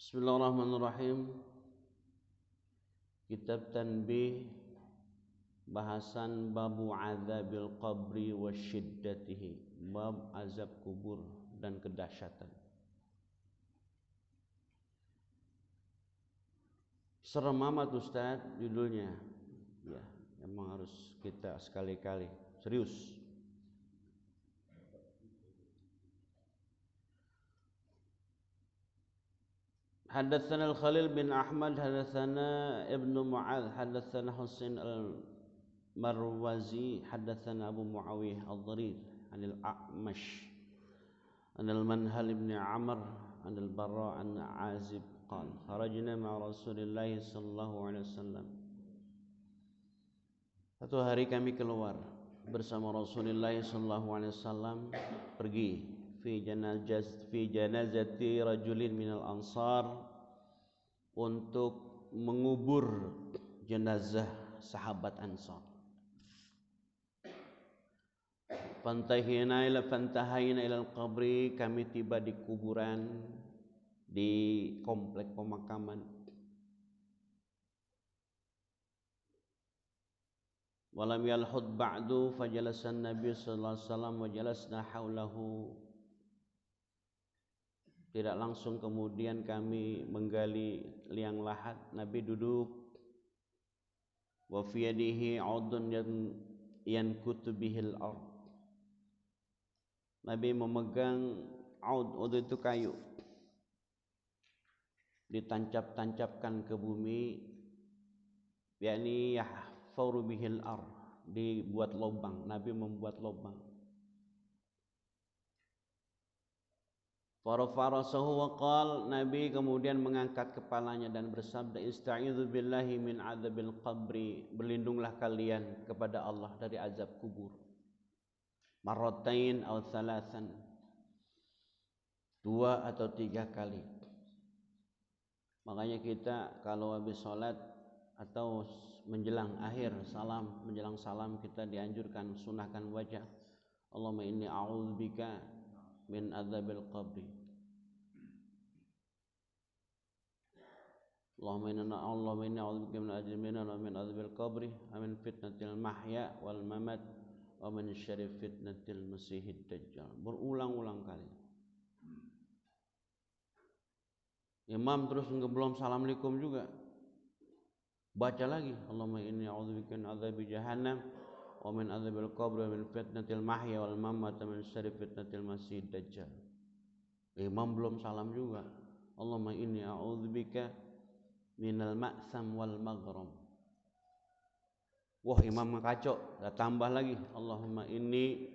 Bismillahirrahmanirrahim. Kitab Tanbih, bahasan babu azabil qabri wa syiddatihi, bab azab kubur dan kedahsyatan. Serem amat Ustaz judulnya. Ya, emang harus kita sekali-kali serius. حدثنا الخليل بن أحمد حدثنا ابن معاذ حدثنا حسين المروزي حدثنا أبو معاوية الضرير عن الأعمش عن المنهل بن عمرو عن البراء عن عازب قال خرجنا مع رسول الله صلى الله عليه وسلم. Satu hari kami keluar bersama Rasulullah sallallahu alaihi wasallam pergi fi janazati rajulin minal ansar, untuk mengubur jenazah sahabat Ansar. Fantahina ila al-qabri, kami tiba di kuburan, di komplek pemakaman. Walam yalhud ba'du fajalasa an-nabi sallallahu alaihi wasallam wa jalasna haulahu. Tidak langsung kemudian kami menggali liang lahat, Nabi duduk. Wa fi yadihi 'udun yankutu bihil ard. Nabi memegang 'ud itu kayu, ditancap-tancapkan ke bumi, yakni yahfaru bihil ard, dibuat lubang. Nabi membuat lubang. Farafarasahu wa qal, Nabi kemudian mengangkat kepalanya dan bersabda, Ista'idzu billahi min adzabil qabri, berlindunglah kalian kepada Allah dari azab kubur. Marratain aw thalathan, 2 atau 3 kali. Makanya kita kalau habis salat atau menjelang akhir salam, menjelang salam, kita dianjurkan sunahkan wajah, Allahumma inni a'udzubika min adzabil qabri. Allahumma inni a'udzubika min adzabil qabri wa min fitnatil mahya wal mamat wa min syarri fitnatil masiihid dajjal. Berulang-ulang kali. Imam terus belum assalamualaikum juga, baca lagi, Allahumma inni a'udzubika min adzabi jahannam wa min adzabil qabri wa min fitnatil mahya wal mamat wa min syarri fitnatil masiihid dajjal. Imam belum salam juga, Allahumma inni a'udzubika minal ma'sam wal maghram. Wah, imam kacau, dah tambah lagi, Allahumma inni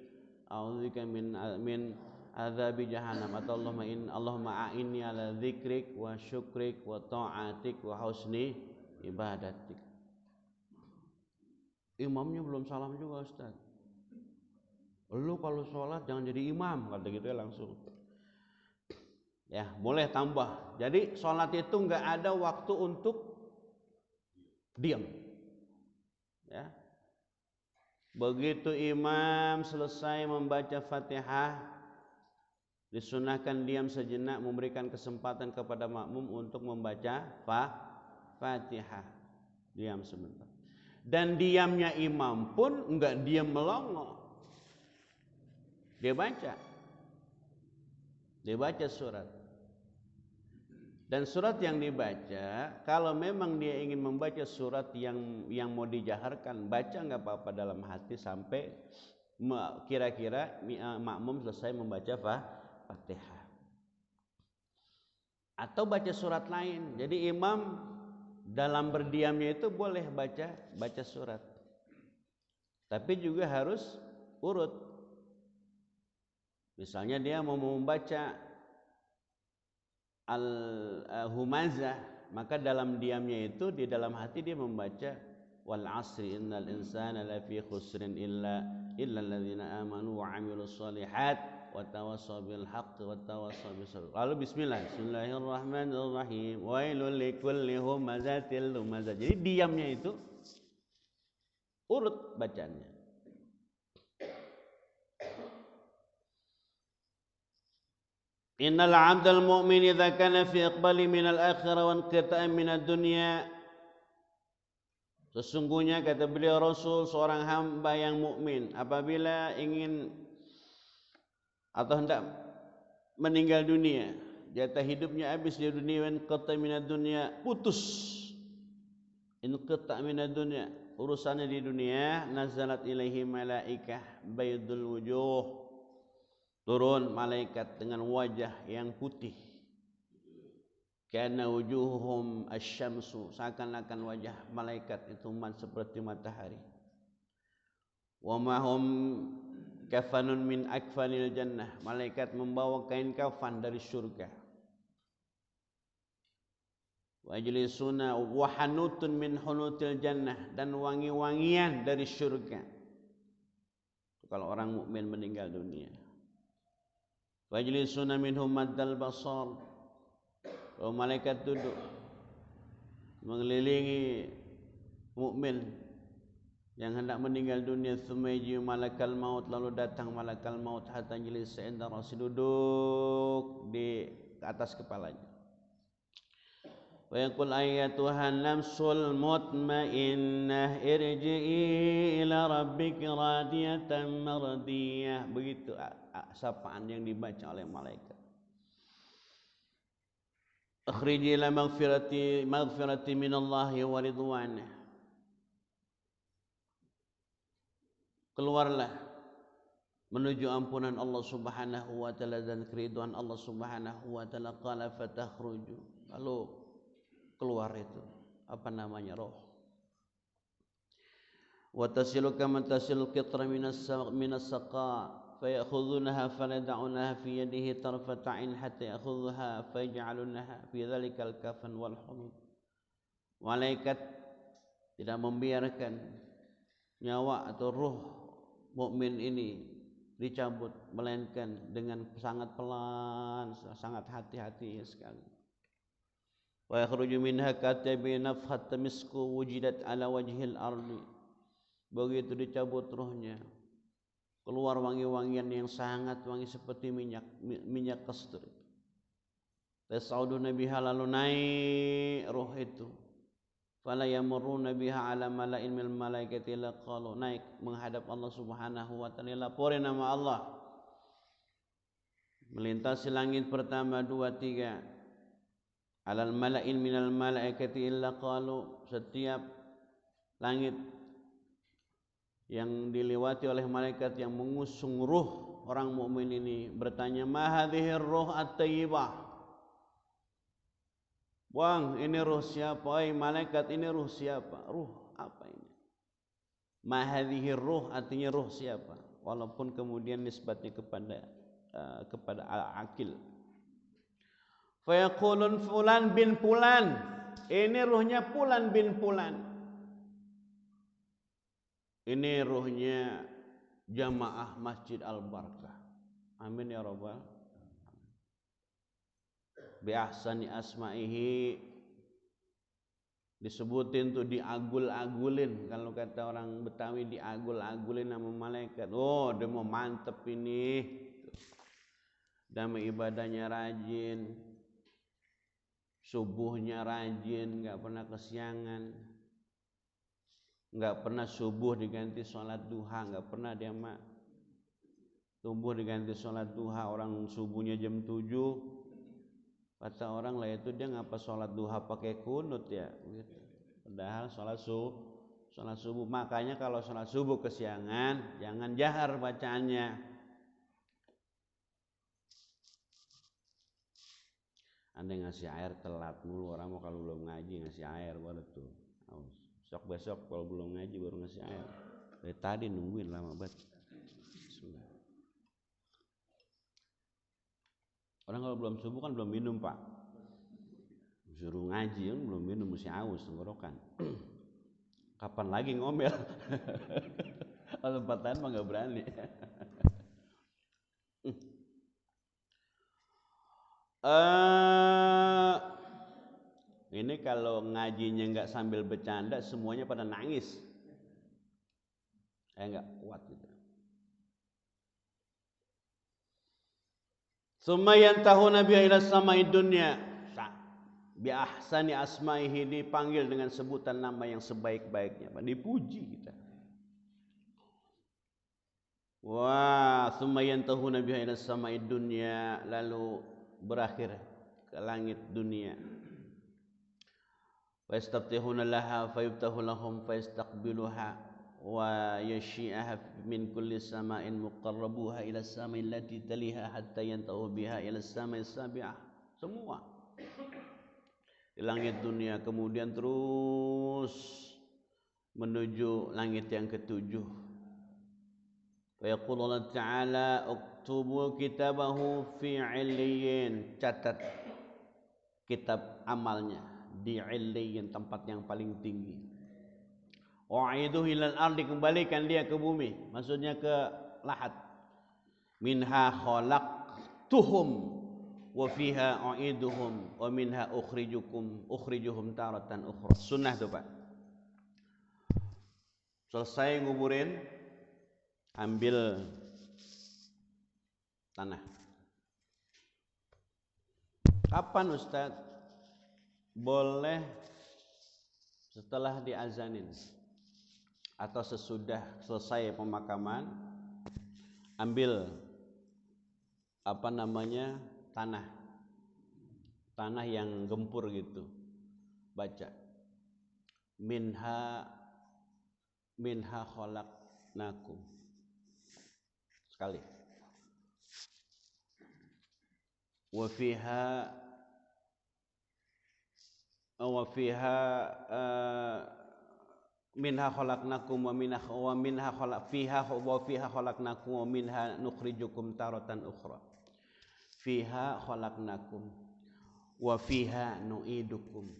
a'udzubika min adzabi jahannam, atau Allahumma a'inni ala dzikrik wa syukrik wa ta'atik wa husni ibadatik. Imamnya belum salam juga, Ustaz. Lu kalau sholat jangan jadi imam, kata gitu ya langsung. Ya, boleh tambah. Jadi sholat itu enggak ada waktu untuk diam. Ya. Begitu imam selesai membaca Fatihah, disunahkan diam sejenak, memberikan kesempatan kepada makmum untuk membaca Fatihah. Diam sebentar. Dan diamnya imam pun enggak diam melongo. Dia baca surat. Dan surat yang dibaca, kalau memang dia ingin membaca surat yang mau dijaharkan, baca enggak apa-apa dalam hati sampai kira-kira makmum selesai membaca Fatihah. Atau baca surat lain. Jadi imam dalam berdiamnya itu boleh baca surat, tapi juga harus urut. Misalnya dia mau membaca Al-Humazah, maka dalam diamnya itu, di dalam hati dia membaca wal asri innal insana lafi khusrin illa alladzina amanu wa amilus solihat wa tawassaw bil haqqi wa tawassaw bis sabr. Lalu bismillahirrahmanirrahim, wailul likulli humazatil lumazah. Jadi diamnya itu urut bacanya. Innal 'abdal mu'min idza kana fi iqbali minal akhirah wa inqita'i minad dunya. Sesungguhnya kata beliau Rasul, seorang hamba yang mukmin apabila ingin atau hendak meninggal dunia, jatah hidupnya habis di dunia, wa inqita'i minad dunya, putus. Inqita' minad dunya, urusannya di dunia, nazalat ilaihi malaikah baydul wujuh, turun malaikat dengan wajah yang putih, karena wujuhum asyamsu, seakan-akan wajah malaikat itu seperti matahari. Wa ma hum kafanun min akfanil jannah, malaikat membawa kain kafan dari surga. Wa ajlisuna wa hanutun min hunutil jannah, dan wangi-wangian dari surga kalau orang mukmin meninggal dunia. Wa ajlisuna minhum maddal basar, malaikat duduk mengelilingi mukmin yang hendak meninggal dunia. Tsumma yaji malakal maut, lalu datang malakal maut, hatta jlis inda rasi, duduk di atas kepalanya. Wa yaqul ayyatuhan nafsul mutmainnah irji'i ila rabbiki radiyatan mardiyah. Begitu sapaan yang dibaca oleh malaikat. Akhriji ila maghfirati minallahi wa ridwanih. Keluarlah menuju ampunan Allah Subhanahu wa taala dan keridhaan Allah Subhanahu wa taala. Qala fatakhruju, lalu keluar itu apa namanya, roh. Wa tasilu kama tasil qitra minas saqa fayakhudhunaha falad'unaha fi yadihi tarfata 'ain hatta ya'khudhuha fayaj'alunaha fi dhalikal kafan wal humud. Malaikat tidak membiarkan nyawa atau ruh mukmin ini dicabut, melainkan dengan sangat pelan, sangat hati-hati sekali. Wa yakhruju minha katabi nafhat misku wujidat ala wajhil ardi. Begitu dicabut ruhnya, keluar wangi-wangian yang sangat wangi seperti minyak kasturi. Tas'uduna biha, lalu naik ruh itu. Fala yamurruna biha ala mala'in minal malaikati illa qalu, naik menghadap Allah Subhanahu wa taala, laporin nama Allah. Melintasi langit pertama, dua, tiga. Alal mala'in minal malaikati illa qalu, setiap langit yang dilewati oleh malaikat yang mengusung ruh orang mukmin ini bertanya, ma hadhir ruh at-thayyibah. Bang, ini ruh siapa? Malaikat, ini ruh siapa? Ruh apa ini? Ma hadhir ruh artinya ruh siapa? Walaupun kemudian nisbatnya kepada al-akil. Fayaqulun fulan bin fulan, ini ruhnya fulan bin fulan. Ini ruhnya jamaah Masjid Al-Barakah. Amin ya rabbal. Bi ahsani asma'ihi, disebutin tuh, diagul-agulin. Kalau kata orang Betawi, diagul-agulin nama malaikat. Oh, dia mau mantep ini. Dama ibadahnya rajin, subuhnya rajin, enggak pernah kesiangan, enggak pernah subuh diganti sholat duha, enggak pernah dia mak. Subuh diganti sholat duha, orang subuhnya jam 7, kata orang lah itu dia ngapa sholat duha pakai kunut ya, gitu. Padahal sholat subuh. Makanya kalau sholat subuh kesiangan, jangan jahar bacaannya. Anda ngasih air telat mulu, orang mau kalau belum ngaji ngasih air baru tuh. Besok kalau belum ngaji baru ngasih air. Dari tadi nungguin lama banget. Orang kalau belum subuh kan belum minum pak. Suruh ngaji kan belum minum, mesti aus tenggorokan. Kapan lagi ngomel? Kalau tempat lain mah nggak berani. Ini kalau ngajinya nggak sambil bercanda, semuanya pada nangis. Nggak kuat gitu. Tsumma yantahuna biha ila samai dunya. Bi ahsani asmaihi, dipanggil dengan sebutan nama yang sebaik-baiknya, dipuji kita. Wa tsumma yantahuna biha ila samai dunya, lalu berakhir ke langit dunia. Wa yastaftihuna laha fayuftahu lahum fayastaqbiluha wa yashi'aha min kulli sama'in muqarrabuha ila samai allati taliha hatta yantahu biha ila samai sabi'ah. Semua di langit dunia, kemudian terus menuju langit yang ketujuh. Wa yaqulu Allah Ta'ala uktubu kitabahu fi 'illiyin, catat kitab amalnya di 'illiyin, tempat yang paling tinggi. Wa'iduhu ilal ardi, kembalikan dia ke bumi, maksudnya ke lahat. Minha khalaqtuhum wa fiha u'iduhum wa minha ukhrijuhum taratan ukhra. Sunnah tuh Pak. Selesai nguburin, ambil tanah. Kapan Ustaz? Boleh setelah diazanin atau sesudah selesai pemakaman, ambil tanah yang gempur gitu, baca minha khalaqnakum sekali, wa fiha minha khalaqnakum wa minha khalaqnakum wa minha nukhrijukum taratan ukhra. Fiha khalaqnakum wa fiha nu'idukum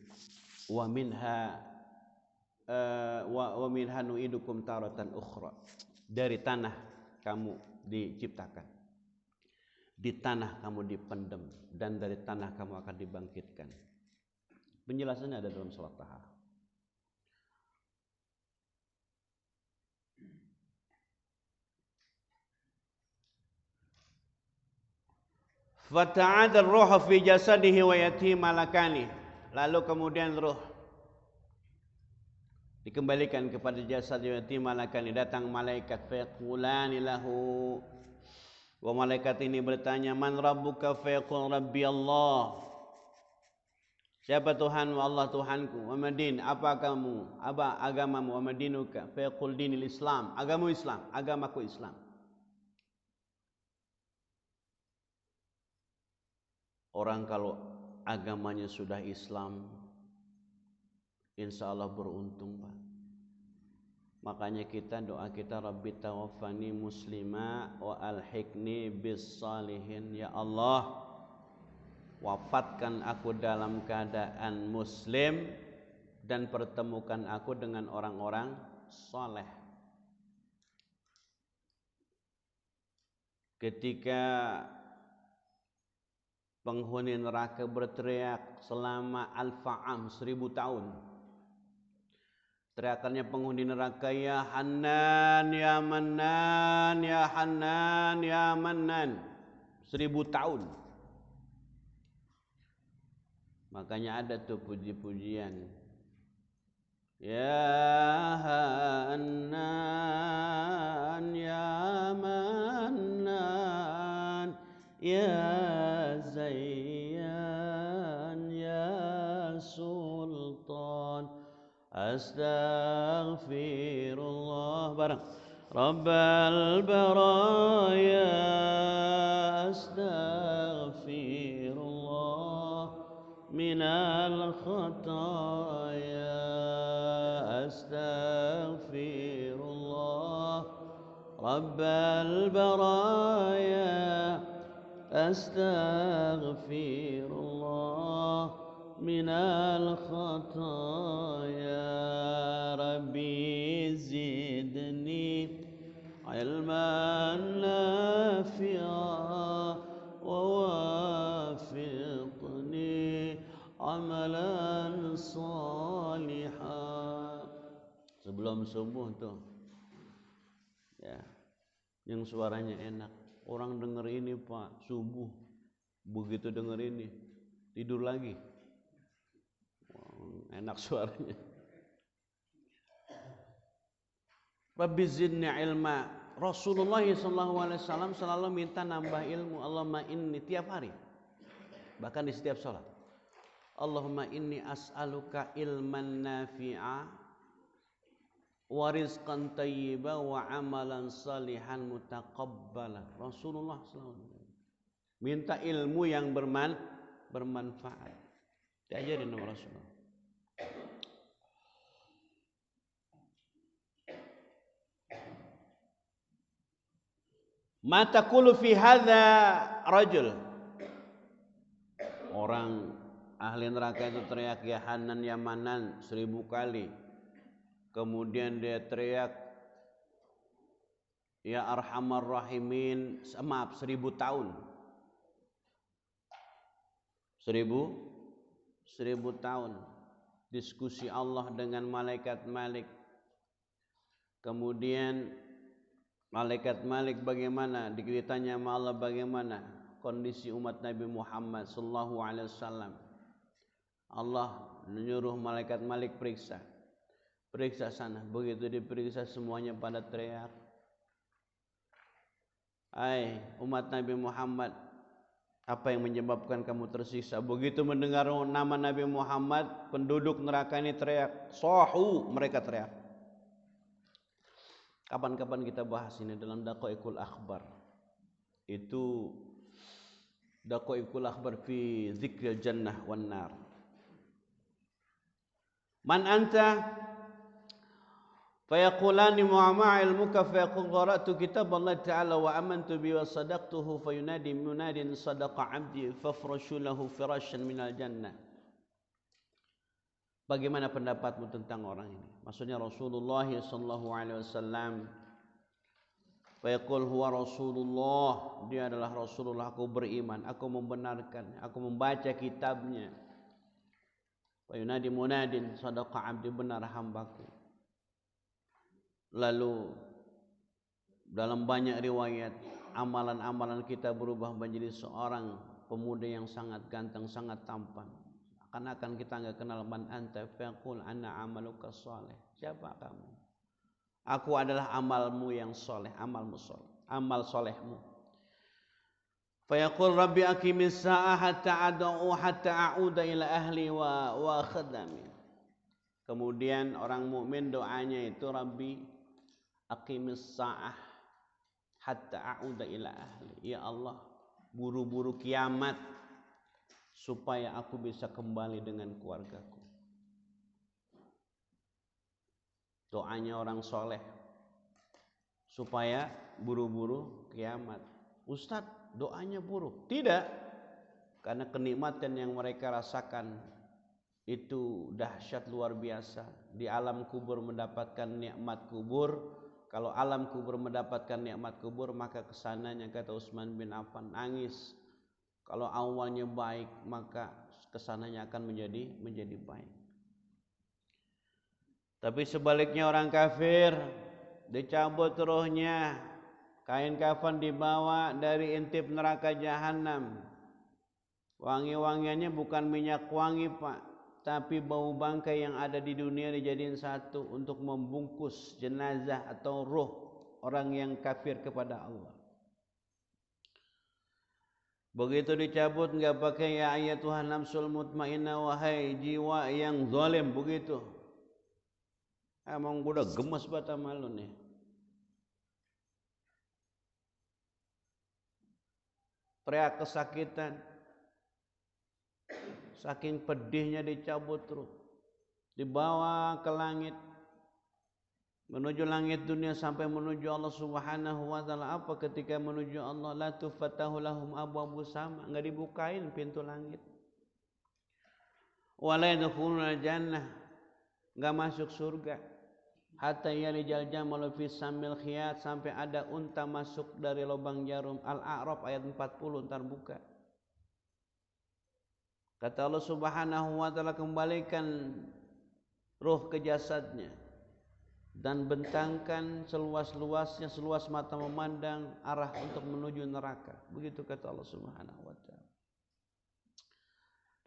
wa minha nu'idukum taratan ukhra. Dari tanah kamu diciptakan, di tanah kamu dipendam, dan dari tanah kamu akan dibangkitkan. Penjelasannya ada dalam surat Taha. Fata'adar ruh fi jasadihi wa yatihi malakani. Lalu kemudian ruh dikembalikan kepada jasad yatihi malakani. Datang malaikat fayaqulani lahu, wa malaikat ini bertanya, man rabbuka? Fayaqul rabbi Allah. Siapa Tuhanmu? Allah Tuhanku. Wa madin, apa agamamu? Wa madinuka? Fayaqul dinil Islam. Agamamu Islam, agamaku Islam. Orang kalau agamanya sudah Islam, insya Allah beruntung Pak. Makanya doa kita, Rabbi tawaffani muslima wa alhiqni bis salihin. Ya Allah, wafatkan aku dalam keadaan muslim dan pertemukan aku dengan orang-orang saleh. Ketika penghuni neraka berteriak selama alfa'am, 1000 tahun. Teriakannya penghuni neraka, ya Hanan, ya Mannan, ya Hanan, ya Mannan. 1000 tahun. Makanya ada tuh puji-pujian. Ya Hanan, ya Mannan, ya Zayyan, ya Sultan, astaghfirullah bareng. Rabbal baraya, astaghfirullah minal khataya, astaghfirullah Rabbal baraya, astaghfirullah minal khataya, Rabbi zidni ilman nafi'a wa wafiqni amalan salihah. Sebelum subuh tuh ya, yang suaranya enak, orang denger ini Pak, subuh Begitu denger ini tidur lagi. Wow, enak suaranya. Rabbi zidni ilma. Rasulullah SAW selalu minta nambah ilmu. Allahumma inni tiap hari, bahkan di setiap sholat. Allahumma inni as'aluka ilman nafi'a wa rizqan tayyiba wa amalan salihan mutaqabbala. Rasulullah SAW minta ilmu yang bermanfaat. Diajarin sama Rasulullah. Ma taqulu fi hadza rajul. Orang ahli neraka itu teriak ya Hanan ya Manan 1000 kali. Kemudian dia teriak ya Arhamar Rahimin, maaf 1000 tahun. 1000 tahun diskusi Allah dengan malaikat Malik. Kemudian malaikat Malik bagaimana? Ditanya sama Allah bagaimana kondisi umat Nabi Muhammad sallallahu alaihi wasallam. Allah menyuruh malaikat Malik periksa sana. Begitu diperiksa semuanya pada teriak, "Hai umat Nabi Muhammad, apa yang menyebabkan kamu tersiksa?" Begitu mendengar nama Nabi Muhammad, penduduk neraka ini teriak, "Sahu!" Mereka teriak. Kapan-kapan kita bahas ini dalam Daqaiqul Akhbar. Itu Daqaiqul Akhbar fi dzikril jannah wan nar. Man anta? Fayaqulani mu'ama ilmuka fayaqul qara'tu kitab Allah Ta'ala wa amantu bi wa sadaqtuhu fayunadi munadin sadaqa 'abdi fafrashu lahu firasyan minal jannah. Bagaimana pendapatmu tentang orang ini? Maksudnya Rasulullah sallallahu alaihi wasallam. Fayaqul huwa Rasulullah, dia adalah Rasulullah, aku beriman, aku membenarkan, aku membaca kitabnya. Fayunadi munadin sadaqa 'abdi, benar hambaku. Lalu dalam banyak riwayat amalan-amalan kita berubah menjadi seorang pemuda yang sangat ganteng, sangat tampan. Akan kita enggak kenal man anta faqul ana amaluka shalih. Siapa kamu? Aku adalah amalmu yang soleh, amalmu soleh, amal solehmu. Fayaqul rabbi aqimis sa'ah hatta ad'u hatta a'uda ila ahli wa khadami. Kemudian orang mukmin doanya itu Rabbi aqimis sa'ah hatta a'uda ila ahli. Ya Allah, buru-buru kiamat supaya aku bisa kembali dengan keluargaku. Doanya orang soleh supaya buru-buru kiamat. Ustadz, doanya buruk? Tidak, karena kenikmatan yang mereka rasakan itu dahsyat luar biasa. Di alam kubur mendapatkan nikmat kubur. Kalau alam kubur mendapatkan nikmat kubur, maka kesananya kata Utsman bin Affan nangis. Kalau awalnya baik, maka kesananya akan menjadi baik. Tapi sebaliknya orang kafir dicabut ruhnya, kain kafan dibawa dari intip neraka jahanam. Wangi-wangiannya bukan minyak wangi, Pak, tapi bau bangkai yang ada di dunia dijadiin satu untuk membungkus jenazah atau ruh orang yang kafir kepada Allah. Begitu dicabut enggak pakai ya ayatuhan nafsul mutmainnah, wahai jiwa yang zalim, begitu. Emang udah gemes bata malu nih. Teriak kesakitan. Saking pedihnya dicabut terus. Dibawa ke langit. Menuju langit dunia sampai menuju Allah Subhanahu wa taala. Apa ketika menuju Allah? La tufattahu lahum abwaabus sama, enggak dibukain pintu langit. Wa la yadkhuluna jannah, enggak masuk surga. Hatta yalijal jamalu fi samil khiyat, sampai ada unta masuk dari lubang jarum. Al-A'raf ayat 40 ntar buka. Kata Allah Subhanahu wa taala, kembalikan ruh ke jasadnya dan bentangkan seluas-luasnya, seluas mata memandang arah untuk menuju neraka. Begitu kata Allah Subhanahu wa taala.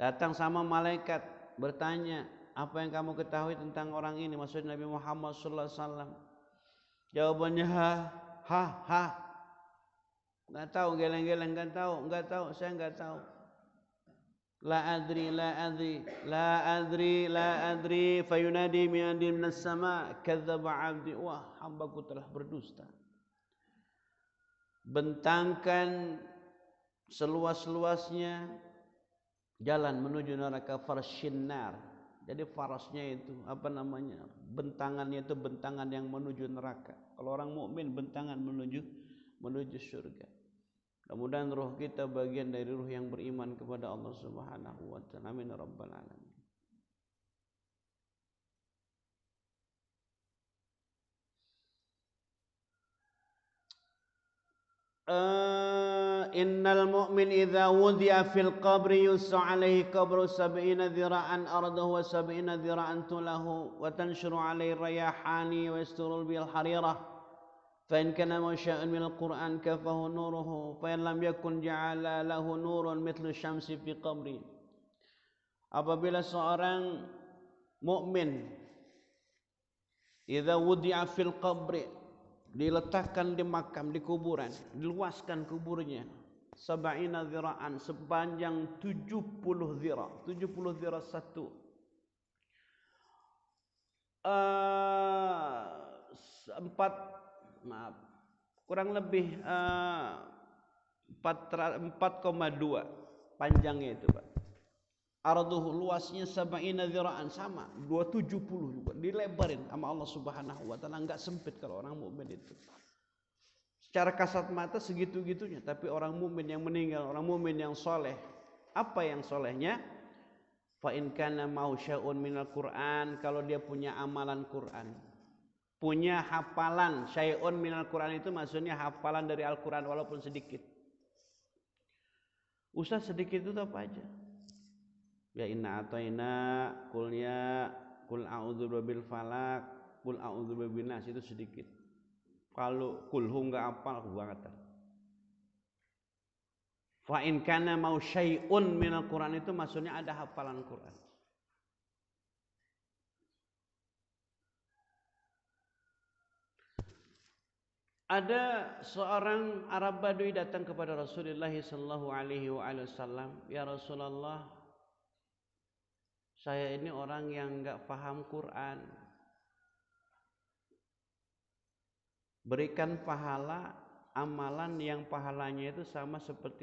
Datang sama malaikat bertanya, apa yang kamu ketahui tentang orang ini? Maksudnya Nabi Muhammad sallallahu alaihi wasallam. Jawabannya ha. Enggak tahu, geleng-geleng, enggak tahu, saya enggak tahu. La adri fayunadi minas sama kadzdzaba 'abdi. Wah, hambaku telah berdusta. Bentangkan seluas-luasnya jalan menuju neraka farshinnar. Jadi farasnya itu apa namanya? Bentangannya itu bentangan yang menuju neraka. Kalau orang mukmin bentangan menuju surga. Mudah-mudahan ruh kita bagian dari ruh yang beriman kepada Allah Subhanahu wa taala. Amin ya rabbal alamin. Innal mu'min idza wudi'a fil qabri yus'a alaihi qabru 70 dhira'an ardahu wa 70 dhira'an tulahu wa tanshuru alaihi rayahani wa yasturu bil harirah. فإن كان مشاء من القرآن كفه نوره فإن لم يكن جعل له نور مثل الشمس في قبره. Apabila seorang mukmin idza wudi'a fil qabri, diletakkan di makam, di kuburan, diluaskan kuburnya, sab'ina dhira'an, sepanjang 70 dhira'. 70 dhira' satu. Kurang lebih 4,2 panjangnya itu, Pak. Arduhu, luasnya sab'ina dhira'an, sama 270 juga, dilebarin sama Allah Subhanahu wa taala, enggak sempit kalau orang mukmin itu. Secara kasat mata segitu-gitunya, tapi orang mukmin yang meninggal, orang mukmin yang soleh, apa yang solehnya? Fa in kana mau syai'un minal Qur'an, kalau dia punya amalan Quran, punya hafalan. Syai'un minal Quran itu maksudnya hafalan dari Al-Quran walaupun sedikit. Ustaz, sedikit itu apa aja? Ya inna a'tayna, kul a'udzu birabbil falaq, kul a'udzu birabbin nas, itu sedikit. Kalau kulhu enggak hafal banget. Fa in kana mau syai'un minal Quran itu maksudnya ada hafalan Quran. Ada seorang Arab Badui datang kepada Rasulullah sallallahu alaihi wasallam, "Ya Rasulullah, saya ini orang yang enggak paham Quran. Berikan pahala amalan yang pahalanya itu sama seperti